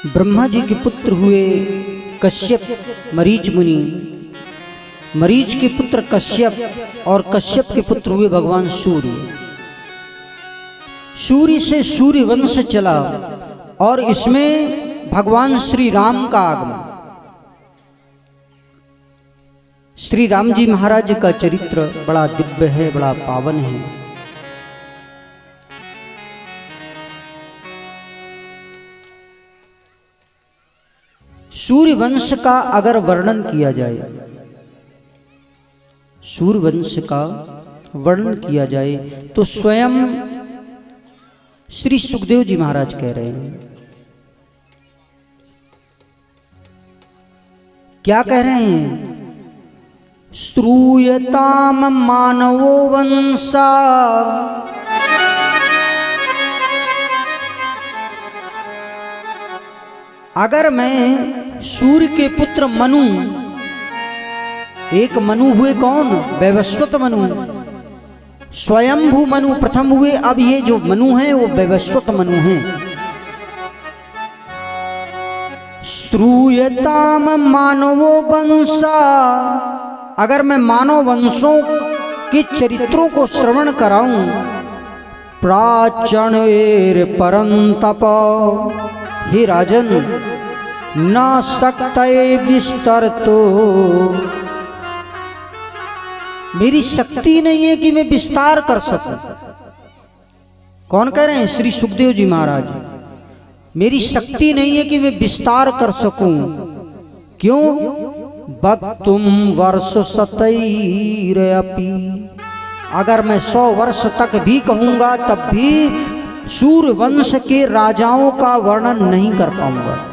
ब्रह्मा जी के पुत्र हुए कश्यप मरीच मुनि, मरीच के पुत्र कश्यप और कश्यप के पुत्र हुए भगवान सूर्य। सूर्य से सूर्य वंश चला और इसमें भगवान श्री राम का आगमन। श्री राम जी महाराज का चरित्र बड़ा दिव्य है, बड़ा पावन है। सूर्य वंश का अगर वर्णन किया जाए, सूर्य वंश का वर्णन किया जाए तो स्वयं श्री सुखदेव जी महाराज कह रहे हैं। क्या कह रहे हैं? श्रूयताम मानवो वंशा अगर मैं सूर्य के पुत्र मनु, एक मनु हुए कौन? वैवस्वत मनु, स्वयंभू मनु प्रथम हुए। अब ये जो मनु हैं वो वैवस्वत मनु हैं। श्रूयताम मानवो वंशा अगर मैं मानव वंशों के चरित्रों को श्रवण कराऊं, प्राचणेर परंतप हे राजन न सकते विस्तर, तो मेरी शक्ति नहीं है कि मैं विस्तार कर सकूं। कौन कह रहे हैं? श्री सुखदेव जी महाराज। मेरी शक्ति नहीं है कि मैं विस्तार कर सकूं। क्यों? वक्तुम वर्ष शतैरपि अगर मैं 100 वर्ष तक भी कहूंगा तब भी सूर्य वंश के राजाओं का वर्णन नहीं कर पाऊंगा।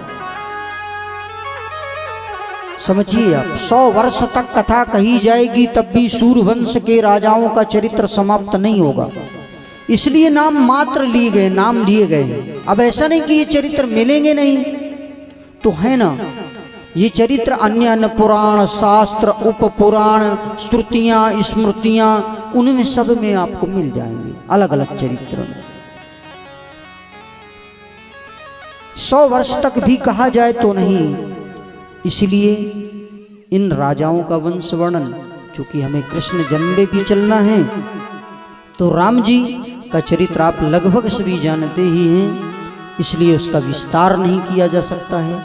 समझिए आप, 100 वर्ष तक कथा कही जाएगी तब भी सूर्य वंश के राजाओं का चरित्र समाप्त नहीं होगा। इसलिए नाम मात्र लिए गए, नाम लिए गए। अब ऐसा नहीं कि ये चरित्र मिलेंगे नहीं, तो है ना, ये चरित्र अन्य अन्य पुराण, शास्त्र, उप पुराण, श्रुतियां, स्मृतियां, उनमें सब में आपको मिल जाएंगे अलग अलग चरित्र में। 100 वर्ष तक भी कहा जाए तो नहीं। इसलिए इन राजाओं का वंश वर्णन, चूंकि हमें कृष्ण जन्म भी चलना है, तो राम जी का चरित्र आप लगभग सभी जानते ही हैं, इसलिए उसका विस्तार नहीं किया जा सकता है।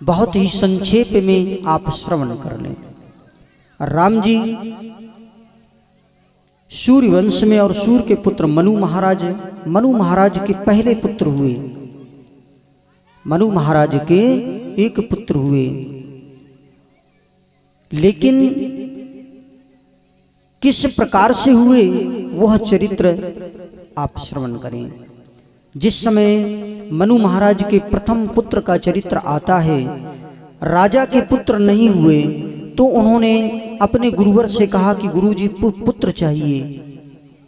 बहुत ही संक्षेप में आप श्रवण कर लें। राम जी सूर्य वंश में और सूर्य के पुत्र मनु महाराज के पहले पुत्र हुए। मनु महाराज के एक पुत्र हुए, लेकिन किस प्रकार से हुए वह चरित्र आप श्रवण करें। जिस समय मनु महाराज के प्रथम पुत्र का चरित्र आता है, राजा के पुत्र नहीं हुए, तो उन्होंने अपने गुरुवर से कहा कि गुरुजी पुत्र चाहिए।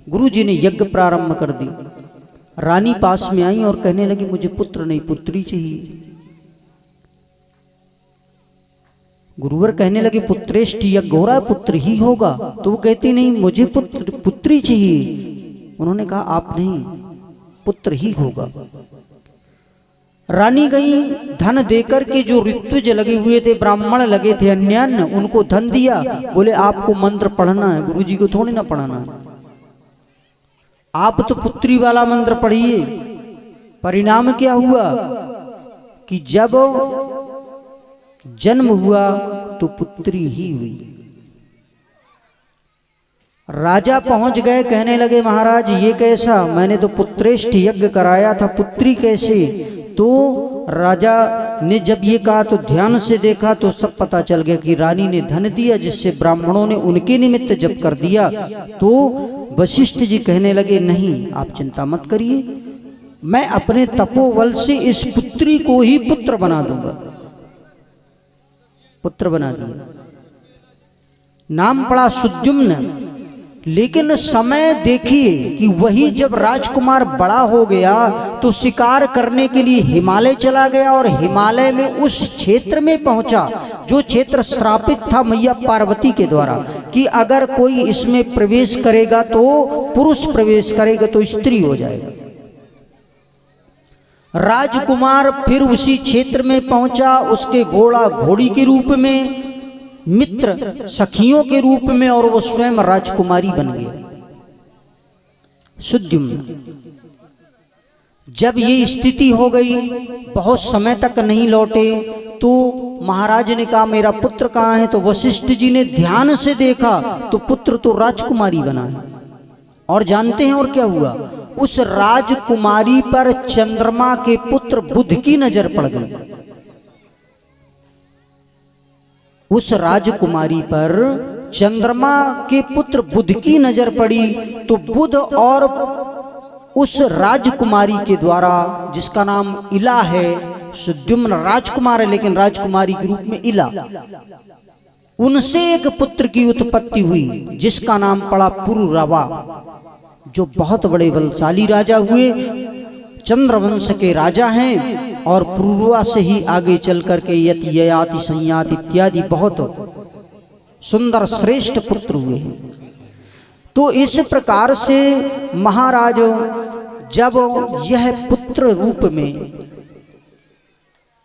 गुरुजी ने यज्ञ प्रारंभ कर दी। रानी पास में आई और कहने लगी मुझे पुत्र नहीं, पुत्री चाहिए। गुरुवर कहने लगे पुत्रेष्ठ यज्ञ हो रहा है, पुत्र ही होगा। तो वो कहती नहीं, मुझे पुत्री चाहिए। उन्होंने कहा आप नहीं, पुत्र ही होगा। रानी गई, धन देकर के जो ऋत्विज लगे हुए थे, ब्राह्मण लगे थे अन्यान्य, उनको धन दिया। बोले आपको मंत्र पढ़ना है, गुरुजी को थोड़ी ना पढ़ाना है, आप तो पुत्री वाला मंत्र पढ़िए। परिणाम क्या हुआ कि जब जन्म हुआ तो पुत्री ही हुई। राजा पहुंच गए, कहने लगे महाराज ये कैसा, मैंने तो पुत्रेष्ठ यज्ञ कराया था, पुत्री कैसे? तो राजा ने जब ये कहा तो ध्यान से देखा तो सब पता चल गया कि रानी ने धन दिया, जिससे ब्राह्मणों ने उनके निमित्त जब कर दिया। तो वशिष्ठ जी कहने लगे नहीं आप चिंता मत करिए, मैं अपने तपोबल से इस पुत्री को ही पुत्र बना दूंगा। पुत्र बना दिया, नाम पड़ा सुद्युम्न। लेकिन समय देखिए कि वही जब राजकुमार बड़ा हो गया तो शिकार करने के लिए हिमालय चला गया, और हिमालय में उस क्षेत्र में पहुंचा जो क्षेत्र श्रापित था मैया पार्वती के द्वारा कि अगर कोई इसमें प्रवेश करेगा तो पुरुष प्रवेश करेगा तो स्त्री हो जाएगा। राजकुमार फिर उसी क्षेत्र में पहुंचा, उसके घोड़ा घोड़ी के रूप में, मित्र सखियों के रूप में, और वो स्वयं राजकुमारी बन गया सुद्युम्न। जब ये स्थिति हो गई, बहुत समय तक नहीं लौटे, तो महाराज ने कहा मेरा पुत्र कहाँ है? तो वशिष्ठ जी ने ध्यान से देखा तो पुत्र तो राजकुमारी बना है। और जानते हैं और क्या हुआ? उस राजकुमारी पर चंद्रमा के पुत्र बुध की नजर पड़ गई। उस राजकुमारी पर चंद्रमा के पुत्र बुध की नजर पड़ी, तो बुध और उस राजकुमारी के द्वारा, जिसका नाम इला है, सुद्युम्न राजकुमार है लेकिन राजकुमारी के रूप में इला, उनसे एक पुत्र की उत्पत्ति हुई जिसका नाम पड़ा पुरुरवा, जो बहुत बड़े बलशाली राजा हुए, चंद्रवंश के राजा हैं। और पुरुरवा से ही आगे चल करके यति ययाति संयाति इत्यादि बहुत सुंदर श्रेष्ठ पुत्र हुए हैं। तो इस प्रकार से महाराज जब यह पुत्र रूप में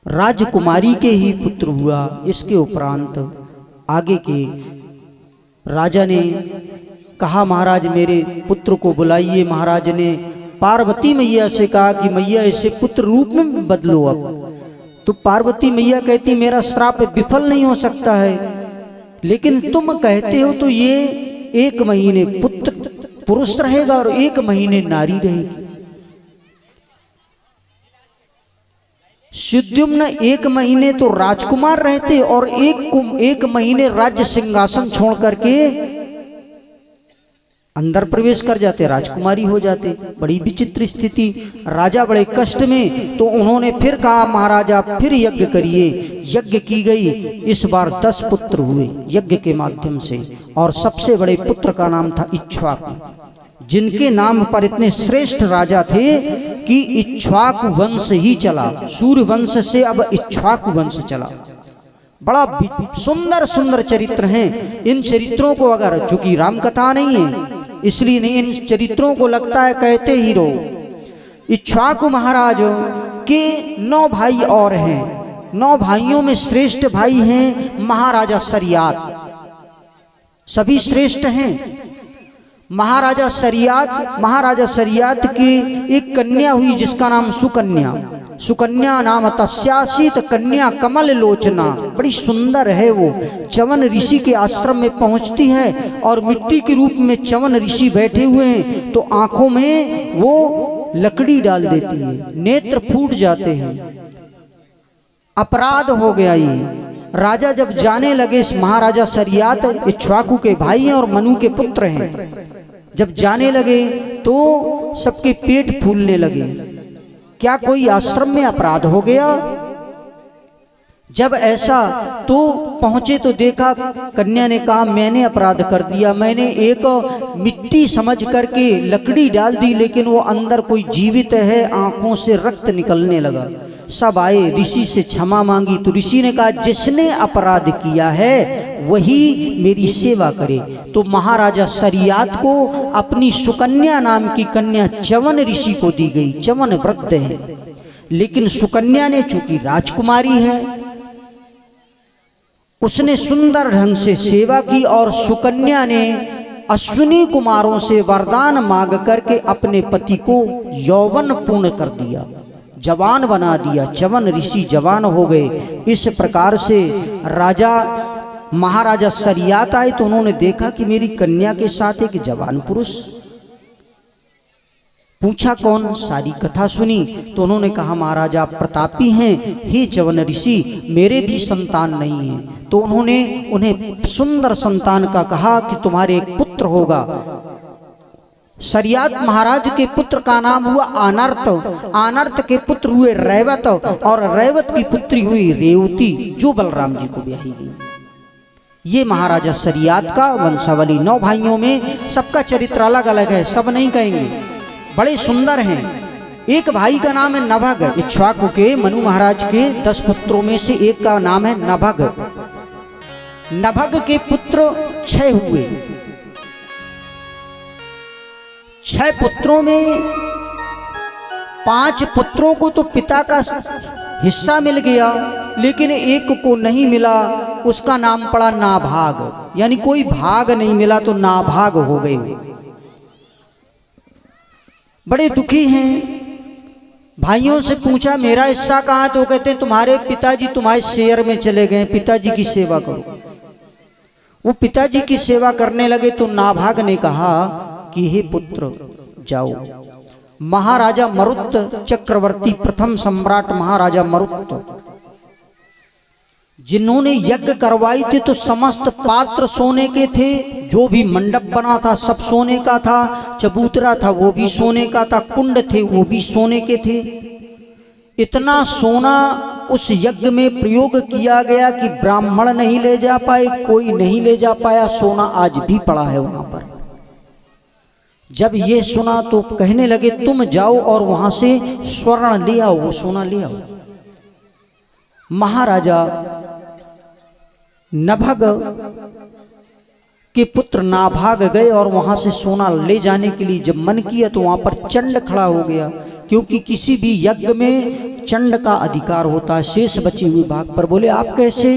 राजकुमारी के ही पुत्र हुआ, इसके उपरांत आगे के राजा ने कहा महाराज मेरे पुत्र को बुलाइए। महाराज ने पार्वती मैया से कहा कि मैया इसे पुत्र रूप में बदलो अब। तो पार्वती मैया कहती मेरा श्राप विफल नहीं हो सकता है, लेकिन तुम कहते हो तो ये 1 महीने पुत्र पुरुष रहेगा और 1 महीने नारी रहेगी। सुद्युम्न 1 महीने तो राजकुमार रहते और 1 महीने राज्य सिंहासन छोड़ करके अंदर प्रवेश कर जाते, राजकुमारी हो जाते। बड़ी विचित्र स्थिति, राजा बड़े कष्ट में। तो उन्होंने फिर कहा महाराजा फिर यज्ञ करिए। यज्ञ की गई, इस बार 10 पुत्र हुए यज्ञ के माध्यम से, और सबसे बड़े पुत्र का नाम था इक्ष्वाकु, जिनके नाम पर इतने श्रेष्ठ राजा थे कि इक्ष्वाकु वंश ही चला। सूर्य वंश से अब इक्ष्वाकु वंश चला। बड़ा सुंदर सुंदर चरित्र हैं। इन चरित्रों को अगर, चूंकि राम कथा नहीं है इसलिए नहीं, इन चरित्रों को लगता है कहते ही रहो। इक्ष्वाकु महाराज के 9 भाई और हैं। 9 भाइयों में श्रेष्ठ भाई हैं महाराजा सरियात, सभी श्रेष्ठ हैं। महाराजा सरियात की एक कन्या हुई जिसका नाम सुकन्या। सुकन्या नाम तस्यासीत कन्या कमल लोचना, बड़ी सुंदर है वो। च्यवन ऋषि के आश्रम में पहुंचती है और मिट्टी के रूप में च्यवन ऋषि बैठे हुए हैं, तो आंखों में वो लकड़ी डाल देती है, नेत्र फूट जाते हैं। अपराध हो गया ये। राजा जब जाने लगे, महाराजा सरियात इक्ष्वाकु के भाई हैं और मनु के पुत्र हैं, जब जाने लगे तो सबके पेट फूलने लगे। क्या कोई आश्रम में अपराध हो गया? जब ऐसा तो पहुंचे तो देखा, कन्या ने कहा मैंने अपराध कर दिया, मैंने एक मिट्टी समझ करके लकड़ी डाल दी, लेकिन वो अंदर कोई जीवित है, आंखों से रक्त निकलने लगा। सब आए, ऋषि से क्षमा मांगी, तो ऋषि ने कहा जिसने अपराध किया है वही मेरी सेवा करे। तो महाराजा सरियात को अपनी सुकन्या नाम की कन्या च्यवन ऋषि को दी गई। च्यवन वृद्ध है, लेकिन सुकन्या ने चूंकि राजकुमारी है, उसने सुंदर ढंग से सेवा की, और सुकन्या ने अश्विनी कुमारों से वरदान मांग करके अपने पति को यौवन पूर्ण कर दिया, जवान बना दिया। च्यवन ऋषि जवान हो गए। इस प्रकार से महाराजा सरियात आए तो उन्होंने देखा कि मेरी कन्या के साथ एक जवान पुरुष। पूछा कौन? सारी कथा सुनी तो उन्होंने कहा महाराज आप प्रतापी हैं, हे च्यवन ऋषि मेरे भी संतान नहीं है। तो उन्होंने उन्हें सुंदर संतान का कहा कि तुम्हारे एक पुत्र होगा। सरियात महाराज के पुत्र का नाम हुआ आनर्त, आनर्त के पुत्र हुए रैवत, और रैवत की पुत्री हुई रेवती, जो बलराम जी को ब्याही गई। ये महाराजा सरियात का वंशावली। 9 भाइयों में सबका चरित्र अलग अलग है, सब नहीं कहेंगे, बड़े सुंदर हैं। एक भाई का नाम है नभग, इक्ष्वाकु के मनु महाराज के 10 पुत्रों में से एक का नाम है नभग। नभग के पुत्र 6 हुए। 6 पुत्रों में 5 पुत्रों को तो पिता का हिस्सा मिल गया, लेकिन एक को नहीं मिला, उसका नाम पड़ा नाभाग, यानी कोई भाग नहीं मिला तो नाभाग हो गए। बड़े दुखी हैं। भाइयों से पूछा मेरा हिस्सा कहाँ, तो कहते हैं तुम्हारे पिताजी तुम्हारे शेर में चले गए, पिताजी की सेवा करो। वो पिताजी की सेवा करने लगे तो नाभाग ने कहा कि हे पुत्र जाओ। महाराजा मरुत चक्रवर्ती, प्रथम सम्राट महाराजा मरुत, जिन्होंने यज्ञ करवाई थी तो समस्त पात्र सोने के थे, जो भी मंडप बना था सब सोने का था, चबूतरा था वो भी सोने का था, कुंड थे वो भी सोने के थे। इतना सोना उस यज्ञ में प्रयोग किया गया कि ब्राह्मण नहीं ले जा पाए, कोई नहीं ले जा पाया, सोना आज भी पड़ा है वहां पर। जब ये सुना तो कहने लगे तुम जाओ और वहां से स्वर्ण ले आओ, वो सोना ले आओ। महाराजा नभग के पुत्र नाभाग गए और वहां से सोना ले जाने के लिए जब मन किया तो वहां पर चंड खड़ा हो गया, क्योंकि किसी भी यज्ञ में चंड का अधिकार होता है शेष बचे हुए भाग पर। बोले आप कैसे,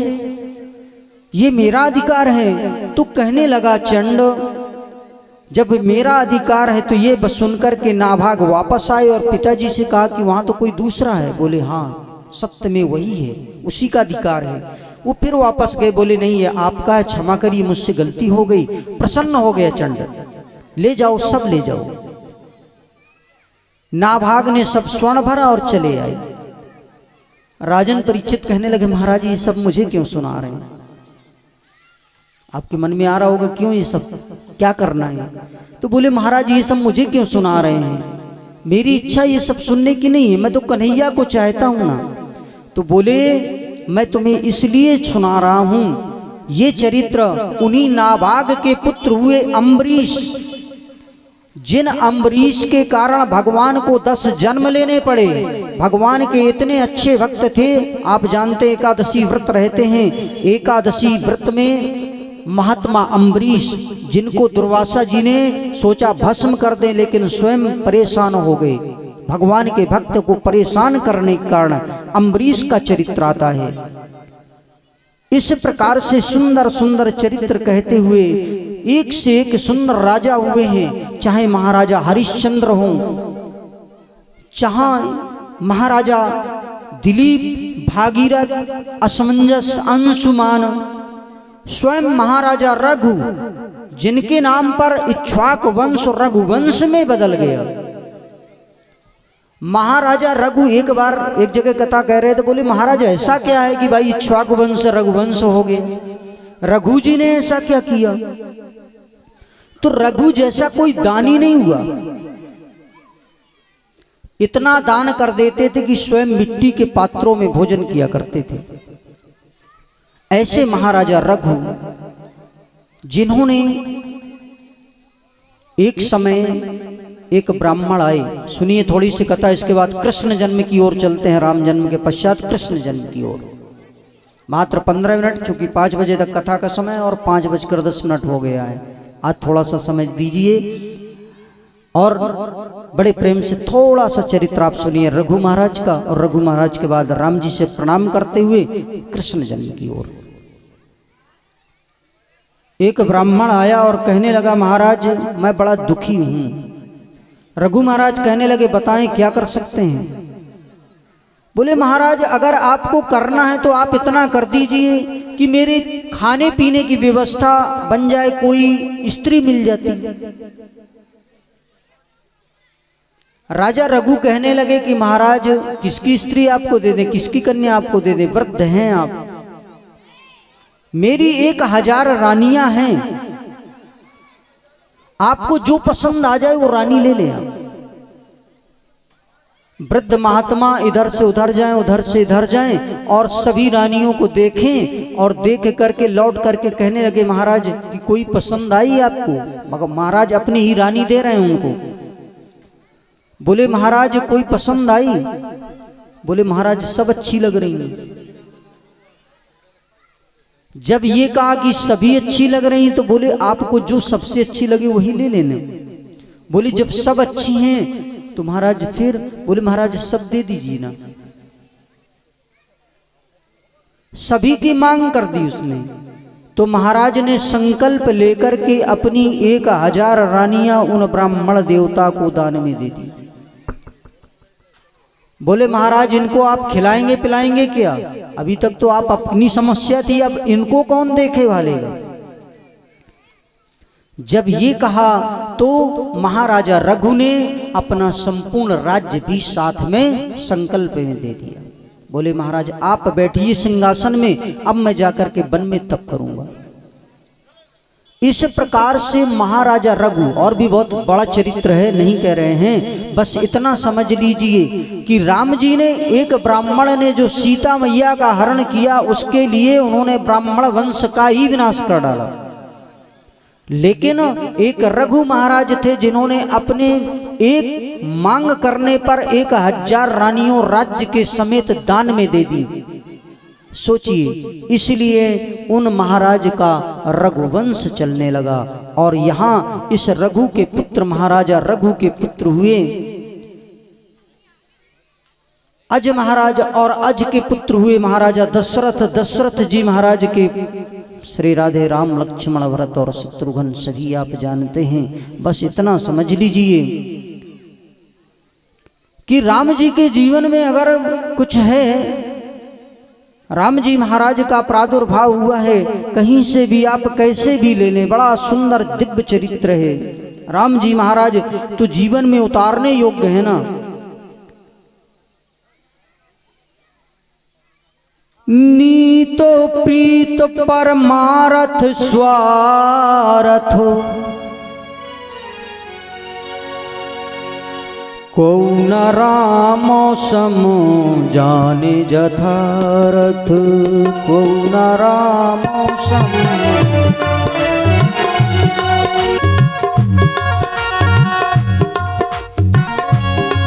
ये मेरा अधिकार है। तो कहने लगा चंड जब मेरा अधिकार है तो ये बस सुनकर के नाभाग वापस आए और पिताजी से कहा कि वहां तो कोई दूसरा है। बोले हाँ सत्य में वही है, उसी का अधिकार है। वो फिर वापस गए, बोले नहीं ये आपका है, क्षमा करिए मुझसे गलती हो गई। प्रसन्न हो गया चंड, ले जाओ सब ले जाओ। नाभाग ने सब स्वर्ण भरा और चले आए। राजन परीक्षित कहने लगे महाराज ये सब मुझे क्यों सुना रहे हैं? आपके मन में आ रहा होगा क्यों ये सब क्या करना है? तो बोले महाराज ये सब मुझे क्यों सुना रहे हैं, मेरी इच्छा ये सब सुनने की नहीं है, मैं तो कन्हैया को चाहता हूं ना। तो बोले मैं तुम्हें इसलिए सुना रहा हूं, ये चरित्र उन्हीं नाभाग के पुत्र हुए अम्बरीश, जिन अम्बरीश के कारण भगवान को 10 जन्म लेने पड़े। भगवान के इतने अच्छे भक्त थे, आप जानते एकादशी व्रत रहते हैं, एकादशी व्रत में महात्मा अम्बरीश जिनको दुर्वासा जी ने सोचा भस्म कर दें, लेकिन स्वयं परेशान हो गए। भगवान के भक्त को परेशान करने के कारण अम्बरीश का चरित्र आता है। इस प्रकार से सुंदर सुंदर चरित्र कहते हुए एक से एक सुंदर राजा हुए हैं, चाहे महाराजा हरिश्चंद्र हो, चाहे महाराजा दिलीप, भागीरथ, असमंजस, अंशुमान, स्वयं महाराजा रघु, जिनके नाम पर इक्ष्वाकु वंश रघुवंश में बदल गया। महाराजा रघु एक बार एक जगह कथा कह रहे थे, बोले महाराज ऐसा क्या है कि भाई इक्ष्वाकु वंश रघुवंश हो गए? रघु जी ने ऐसा क्या किया? तो रघु जैसा कोई दानी नहीं हुआ। इतना दान कर देते थे कि स्वयं मिट्टी के पात्रों में भोजन किया करते थे। ऐसे महाराजा रघु, जिन्होंने एक समय एक ब्राह्मण आए, सुनिए थोड़ी सी कथा, इसके बाद कृष्ण जन्म की ओर चलते हैं। राम जन्म के पश्चात कृष्ण जन्म की ओर। मात्र 15 मिनट, चूंकि 5 बजे तक कथा का समय और 5:10 हो गया है। आज थोड़ा सा समय दीजिए और बड़े प्रेम से थोड़ा सा चरित्र आप सुनिए रघु महाराज का, और रघु महाराज के बाद राम जी से प्रणाम करते हुए कृष्ण जन्म की ओर। एक ब्राह्मण आया और कहने लगा महाराज मैं बड़ा दुखी हूं। रघु महाराज कहने लगे बताएं क्या कर सकते हैं? बोले महाराज अगर आपको करना है तो आप इतना कर दीजिए कि मेरे खाने पीने की व्यवस्था बन जाए, कोई स्त्री मिल जाती। राजा रघु कहने लगे कि महाराज किसकी स्त्री आपको दे दें, किसकी कन्या आपको दे दें? वृद्ध हैं आप, मेरी 1000 रानियां हैं, आपको जो पसंद आ जाए वो रानी ले ले। वृद्ध महात्मा इधर से उधर जाएं, उधर से इधर जाएं और सभी रानियों को देखें और देख करके लौट करके कहने लगे महाराज कि कोई पसंद आई आपको? मगर महाराज अपनी ही रानी दे रहे हैं उनको। बोले महाराज कोई पसंद आई? बोले महाराज सब अच्छी लग रही हैं। जब ये कहा कि सभी अच्छी लग रही हैं तो बोले आपको जो सबसे अच्छी लगे वही ले लेने। बोले जब सब अच्छी हैं तो महाराज फिर बोले महाराज सब दे दीजिए ना। सभी की मांग कर दी उसने। तो महाराज ने संकल्प लेकर के अपनी 1000 रानियां उन ब्राह्मण देवता को दान में दे दी। बोले महाराज इनको आप खिलाएंगे पिलाएंगे क्या? अभी तक तो आप अपनी समस्या थी, अब इनको कौन देखे वालेगा। जब ये कहा तो महाराजा रघु ने अपना संपूर्ण राज्य भी साथ में संकल्प में दे दिया। बोले महाराज आप बैठिए सिंहासन में, अब मैं जाकर के वन में तप करूंगा। इस प्रकार से महाराजा रघु, और भी बहुत बड़ा चरित्र है, नहीं कह रहे हैं, बस इतना समझ लीजिए कि राम जी ने, एक ब्राह्मण ने जो सीता मैया का हरण किया, उसके लिए उन्होंने ब्राह्मण वंश का ही विनाश कर डाला। लेकिन एक रघु महाराज थे जिन्होंने अपने एक मांग करने पर 1000 रानियों राज्य के समेत दान में दे दी। सोचिए, इसलिए उन महाराज का रघुवंश चलने लगा। और यहाँ इस रघु के पुत्र, महाराजा रघु के पुत्र हुए अज महाराज, और अज के पुत्र हुए महाराजा दशरथ। दशरथ जी महाराज के श्री राधे राम लक्ष्मण भरत और शत्रुघ्न सभी आप जानते हैं। बस इतना समझ लीजिए कि राम जी के जीवन में अगर कुछ है, राम जी महाराज का प्रादुर्भाव हुआ है, कहीं से भी आप कैसे भी ले लें, बड़ा सुंदर दिव्य चरित्र है। राम जी महाराज तो जीवन में उतारने योग्य है ना। नीतो प्रीत परमारथ स्वारथ, को न राम सम जाने जथारथ, को न राम सम।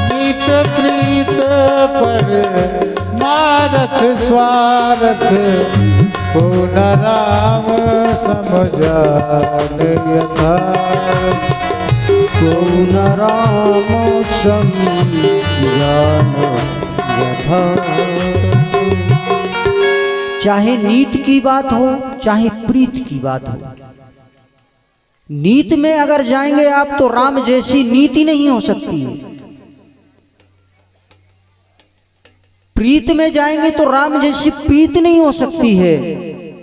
नीत प्रीत पर मारथ स्वारथ, को न राम समझान यथारथ, को न राम समझान यथारथ। चाहे नीत की बात हो, चाहे प्रीत की बात हो, नीत में अगर जाएंगे आप तो राम जैसी नीति नहीं हो सकती है। प्रीत में जाएंगे तो राम जैसी प्रीत नहीं हो सकती है।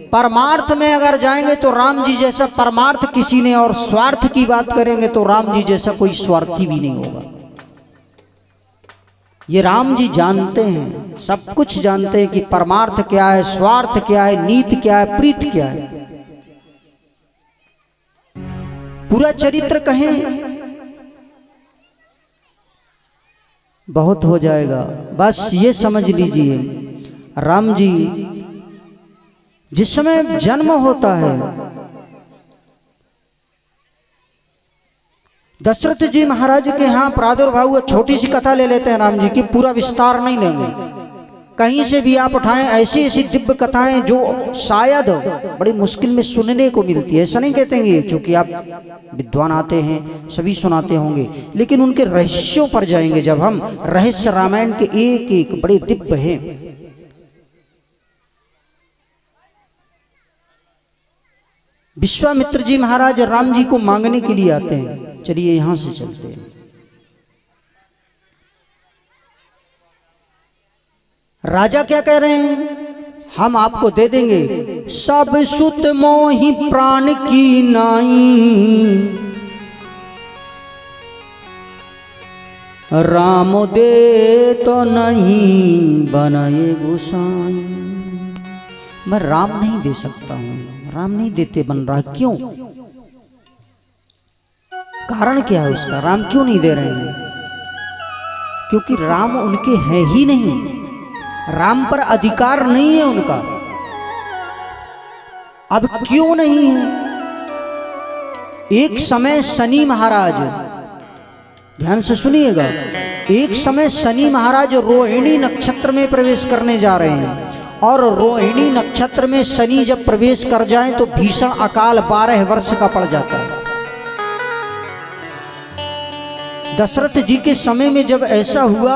परमार्थ में अगर जाएंगे तो राम जी जैसा परमार्थ किसी ने, और स्वार्थ की बात करेंगे तो राम जी जैसा कोई स्वार्थी भी नहीं होगा। ये राम जी जानते हैं, सब कुछ जानते हैं कि परमार्थ क्या है, स्वार्थ क्या है, नीत क्या है, प्रीत क्या है। पूरा चरित्र कहें बहुत हो जाएगा। बस ये समझ लीजिए, राम जी जिस समय जन्म होता है, दशरथ जी महाराज के यहाँ प्रादुर्भाव हुआ। छोटी सी कथा ले लेते हैं राम जी की, पूरा विस्तार नहीं लेंगे। कहीं से भी आप उठाएं, ऐसी ऐसी दिव्य कथाएं जो शायद बड़ी मुश्किल में सुनने को मिलती है। ऐसा नहीं कहते हैं क्योंकि आप विद्वान आते हैं, सभी सुनाते होंगे, लेकिन उनके रहस्यों पर जाएंगे जब हम। रहस्य रामायण के एक एक बड़े दिव्य हैं। विश्वामित्र जी महाराज राम जी को मांगने के लिए आते हैं। चलिए यहां से चलते हैं। राजा क्या कह रहे हैं? हम आपको दे देंगे। सब सुत मोहि प्राण की नाई, राम दे तो नहीं बनाए गोसाई। मैं राम नहीं दे सकता हूं, राम नहीं देते बन रहा। क्यों? कारण क्या है उसका? राम क्यों नहीं दे रहे हैं? क्योंकि राम उनके हैं ही नहीं, राम पर अधिकार नहीं है उनका। अब क्यों नहीं है? एक समय शनि महाराज, ध्यान से सुनिएगा, एक समय शनि महाराज रोहिणी नक्षत्र में प्रवेश करने जा रहे हैं, और रोहिणी नक्षत्र में शनि जब प्रवेश कर जाए तो भीषण अकाल 12 वर्ष का पड़ जाता है। दशरथ जी के समय में जब ऐसा हुआ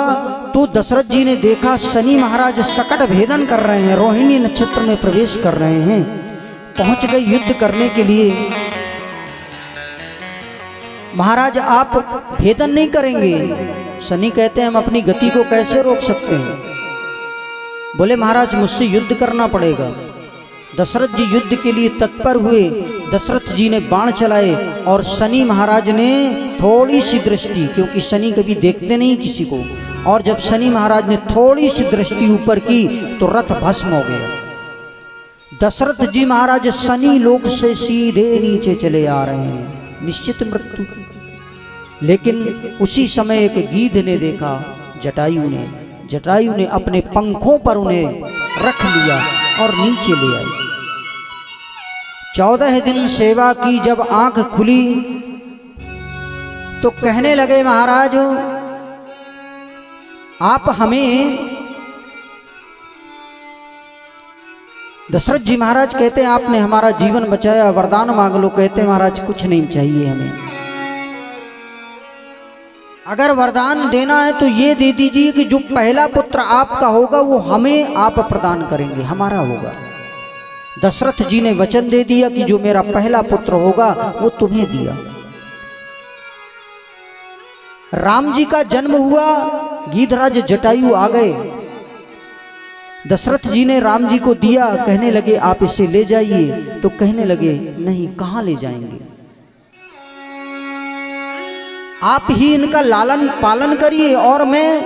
तो दशरथ जी ने देखा शनि महाराज सकट भेदन कर रहे हैं, रोहिणी नक्षत्र में प्रवेश कर रहे हैं, पहुंच गए युद्ध करने के लिए। महाराज आप भेदन नहीं करेंगे? शनि कहते हैं हम अपनी गति को कैसे रोक सकते हैं? बोले महाराज मुझसे युद्ध करना पड़ेगा। दशरथ जी युद्ध के लिए तत्पर हुए। दशरथ जी ने बाण चलाए और शनि महाराज ने थोड़ी सी दृष्टि, क्योंकि शनि कभी देखते नहीं किसी को, और जब शनि महाराज ने थोड़ी सी दृष्टि ऊपर की तो रथ भस्म हो गया। दशरथ जी महाराज शनि लोक से सीधे नीचे चले आ रहे हैं, निश्चित मृत्यु। लेकिन उसी समय एक गीध ने देखा, जटायु ने अपने पंखों पर उन्हें रख लिया और नीचे ले आए। 14 दिन सेवा की, जब आंख खुली तो कहने लगे महाराज आप हमें, दशरथ जी महाराज कहते हैं आपने हमारा जीवन बचाया, वरदान मांग लो। कहते महाराज कुछ नहीं चाहिए हमें, अगर वरदान देना है तो ये दे दीजिए कि जो पहला पुत्र आपका होगा वो हमें आप प्रदान करेंगे, हमारा होगा। दशरथ जी ने वचन दे दिया कि जो मेरा पहला पुत्र होगा वो तुम्हें दिया। राम जी का जन्म हुआ, गीधराज जटायु आ गए। दशरथ जी ने राम जी को दिया, कहने लगे आप इसे ले जाइए। तो कहने लगे नहीं, कहां ले जाएंगे, आप ही इनका लालन पालन करिए और मैं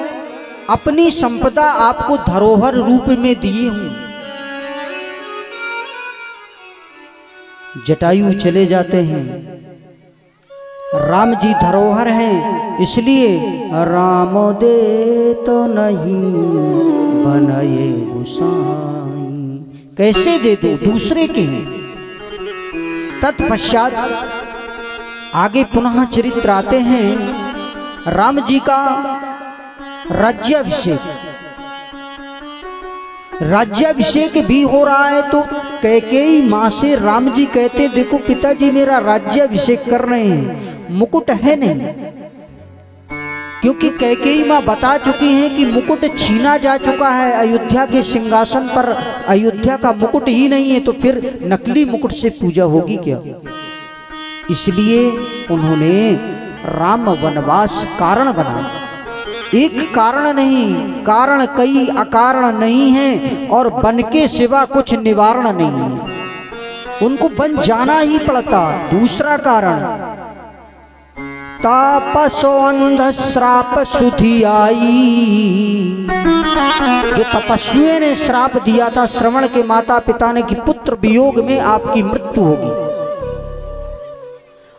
अपनी संपदा आपको धरोहर रूप में दिए हूं। जटायु चले जाते हैं। राम जी धरोहर हैं, इसलिए राम दे तो नहीं बनाए गोसाई, कैसे दे दो, दूसरे के हैं। तत्पश्चात आगे पुनः चरित्र आते हैं राम जी का राज्याभिषेक भी हो रहा है। तो कैकेयी माँ से राम जी कहते देखो पिताजी मेरा राज्याभिषेक कर रहे हैं, मुकुट है नहीं, क्योंकि कैकेयी माँ बता चुकी हैं कि मुकुट छीना जा चुका है अयोध्या के सिंहासन पर, अयोध्या का मुकुट ही नहीं है, तो फिर नकली मुकुट से पूजा होगी क्या। इसलिए उन्होंने राम वनवास कारण बना। एक कारण नहीं, कारण कई अकारण नहीं है, और वन के सिवा कुछ निवारण नहीं है, उनको वन जाना ही पड़ता। दूसरा कारण तापसो अंध श्राप सुधि आई, जो तपस्वियों ने श्राप दिया था श्रवण के माता पिता ने कि पुत्र वियोग में आपकी मृत्यु होगी।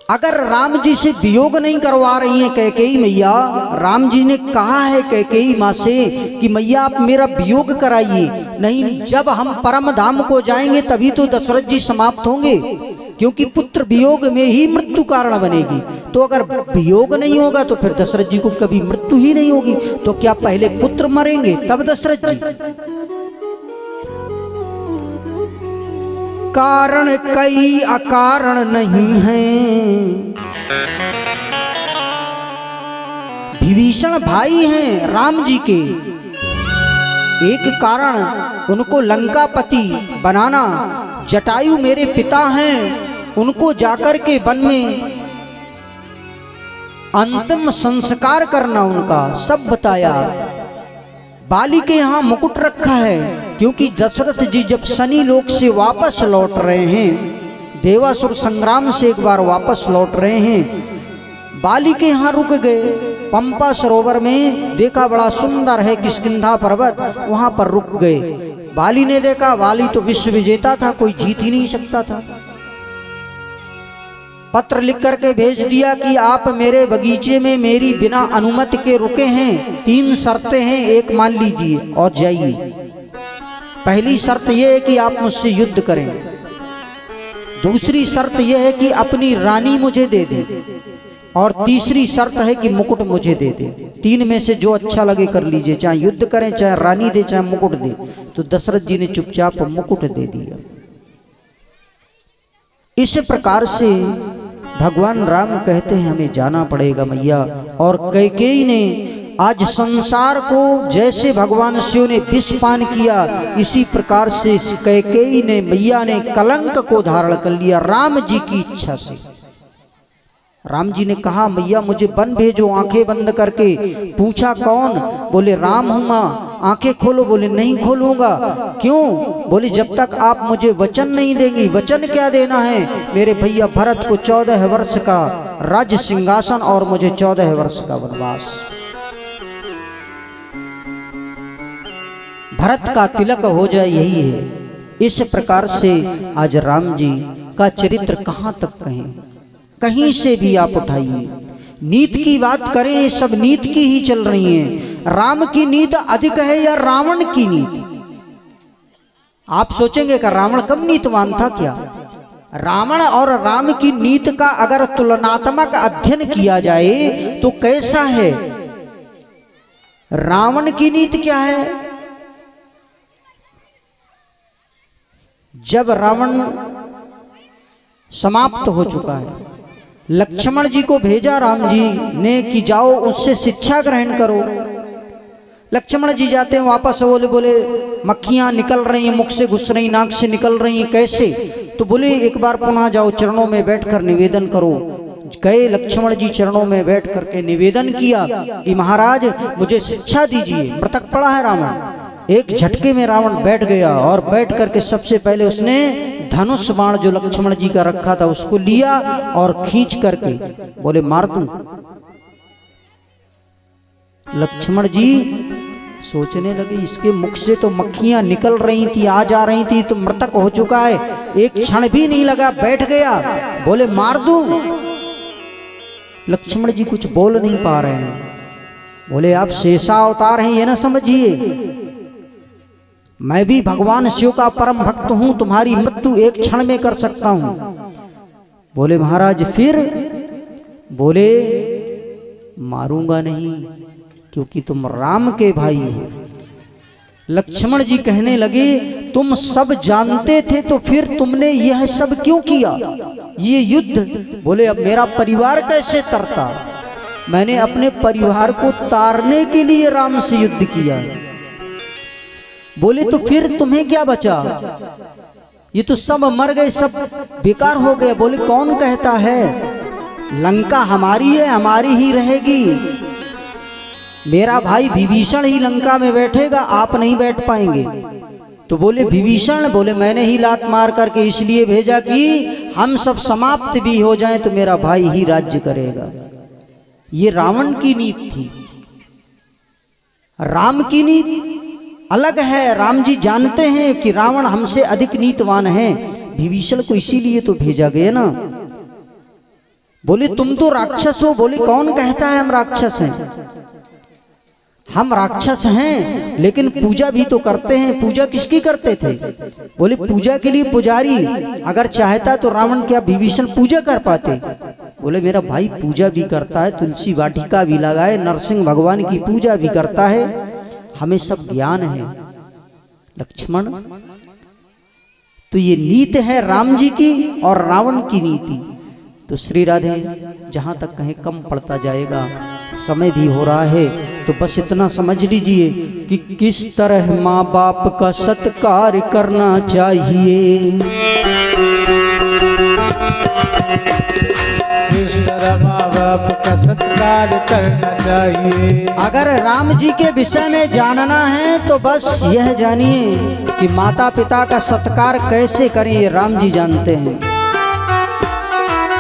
अगर राम जी से वियोग नहीं करवा रही हैं कैकेयी मैया, राम जी ने कहा है कैकेयी माँ से कि मैया आप मेरा वियोग कराइए, नहीं जब हम परम धाम को जाएंगे तभी तो दशरथ जी समाप्त होंगे, क्योंकि पुत्र वियोग में ही मृत्यु कारण बनेगी। तो अगर वियोग नहीं होगा तो फिर दशरथ जी को कभी मृत्यु ही नहीं होगी, तो क्या पहले पुत्र मरेंगे तब दशरथ जी। कारण कई अकारण नहीं हैं, विभीषण भाई हैं राम जी के। एक कारण उनको लंकापति बनाना, जटायु मेरे पिता हैं, उनको जाकर के वन में अंतिम संस्कार करना उनका सब बताया। बाली के यहाँ मुकुट रखा है, क्योंकि दशरथ जी जब शनि लोक से वापस लौट रहे हैं, देवासुर संग्राम से एक बार वापस लौट रहे हैं, बाली के यहाँ रुक गए। पंपा सरोवर में देखा बड़ा सुंदर है किष्किंधा पर्वत, वहां पर रुक गए। बाली ने देखा, बाली तो विश्व विजेता था, कोई जीत ही नहीं सकता था। पत्र लिख करके भेज दिया कि आप मेरे बगीचे में मेरी बिना अनुमति के रुके हैं, 3 शर्तें हैं, एक मान लीजिए और जाइए। पहली शर्त यह है कि आप मुझसे युद्ध करें, दूसरी शर्त यह है कि अपनी रानी मुझे दे दें, और तीसरी शर्त है कि मुकुट मुझे दे दें। 3 में से जो अच्छा लगे कर लीजिए, चाहे युद्ध करें, चाहे रानी दे, चाहे मुकुट दे। तो दशरथ जी ने चुपचाप मुकुट दे दिया। इस प्रकार से भगवान राम कहते हैं हमें जाना पड़ेगा मैया। और कैकेयी ने आज संसार को जैसे भगवान शिव ने विष पान किया, इसी प्रकार से कैकेयी ने मैया ने कलंक को धारण कर लिया राम जी की इच्छा से। राम जी ने कहा मैया मुझे वन भेजो आंखें बंद करके। पूछा कौन? बोले राम हूं माँ। आंखें खोलो। बोले नहीं खोलूंगा। क्यों? बोले जब तक आप मुझे वचन नहीं देंगी। वचन क्या देना है? मेरे भैया भरत को 14 वर्ष का राज्य सिंहासन और मुझे 14 वर्ष का वनवास। भरत का तिलक हो जाए यही है। इस प्रकार से आज राम जी का चरित्र कहां तक कहें, कहीं से भी आप उठाइए। नीत की बात करें, सब नीत की ही चल रही है। राम की नीत अधिक है या रावण की नीत? आप सोचेंगे कि रावण कम नीतवान था क्या? रावण और राम की नीत का अगर तुलनात्मक अध्ययन किया जाए तो कैसा है? रावण की नीत क्या है? जब रावण समाप्त हो चुका है, लक्ष्मण जी को भेजा राम जी ने कि जाओ उससे शिक्षा ग्रहण करो। लक्ष्मण जी जाते हैं वापस, बोले मक्खियां निकल रही हैं, मुख से घुस रही, नाक से निकल रही हैं, कैसे? तो बोले एक बार पुनः जाओ चरणों में बैठकर निवेदन करो। गए लक्ष्मण जी चरणों में बैठ करके निवेदन किया कि महाराज मुझे शिक्षा दीजिए। मृतक पड़ा है रावण। एक झटके में रावण बैठ गया और बैठ करके सबसे पहले उसने धनुष बाण जो लक्ष्मण जी का रखा था उसको लिया और खींच करके बोले मार दूं। लक्ष्मण जी सोचने लगे इसके मुख से तो मक्खियां निकल रही थी, आ जा रही थी, तो मृतक हो चुका है। एक क्षण भी नहीं लगा, बैठ गया। बोले मार दूं। लक्ष्मण जी कुछ बोल नहीं पा रहे हैं। बोले आप शेषा अवतार हैं ये ना समझिए, मैं भी भगवान शिव का परम भक्त हूं, तुम्हारी मृत्यु एक क्षण में कर सकता हूं। बोले महाराज फिर? बोले मारूंगा नहीं क्योंकि तुम राम के भाई हो। लक्ष्मण जी कहने लगे तुम सब जानते थे तो फिर तुमने यह सब क्यों किया, ये युद्ध? बोले अब मेरा परिवार कैसे तरता? मैंने अपने परिवार को तारने के लिए राम से युद्ध किया। बोले तो फिर तुम्हें क्या बचा? ये तो सब मर गए, सब बेकार हो गए। बोले कौन कहता है? लंका हमारी है, हमारी ही रहेगी। मेरा भाई विभीषण ही लंका में बैठेगा, आप नहीं बैठ पाएंगे। तो बोले विभीषण? बोले मैंने ही लात मार करके इसलिए भेजा कि हम सब समाप्त भी हो जाएं तो मेरा भाई ही राज्य करेगा। ये रावण की नीत थी। राम की नीत अलग है। राम जी जानते हैं कि रावण हमसे अधिक नीतवान है। विभीषण को इसीलिए तो भेजा गया ना। बोले तुम तो राक्षस हो। बोले कौन कहता है हम राक्षस हैं? हम राक्षस हैं लेकिन पूजा भी तो करते हैं। पूजा किसकी करते थे? बोले पूजा के लिए पुजारी। अगर चाहता तो रावण क्या विभीषण पूजा कर पाते? बोले मेरा भाई पूजा भी करता है, तुलसी वाटिका भी लगाए, नरसिंह भगवान की पूजा भी करता है, हमें सब ज्ञान है। लक्ष्मण तो ये नीति है राम जी की और रावण की नीति। तो श्री राधे जहां तक कहें कम पड़ता जाएगा, समय भी हो रहा है, तो बस इतना समझ लीजिए कि किस तरह माँ बाप का सत्कार करना चाहिए। किस तरह माँ बाप का सत्कार करना चाहिए। अगर राम जी के विषय में जानना है तो बस यह जानिए कि माता पिता का सत्कार कैसे करें, ये राम जी जानते हैं।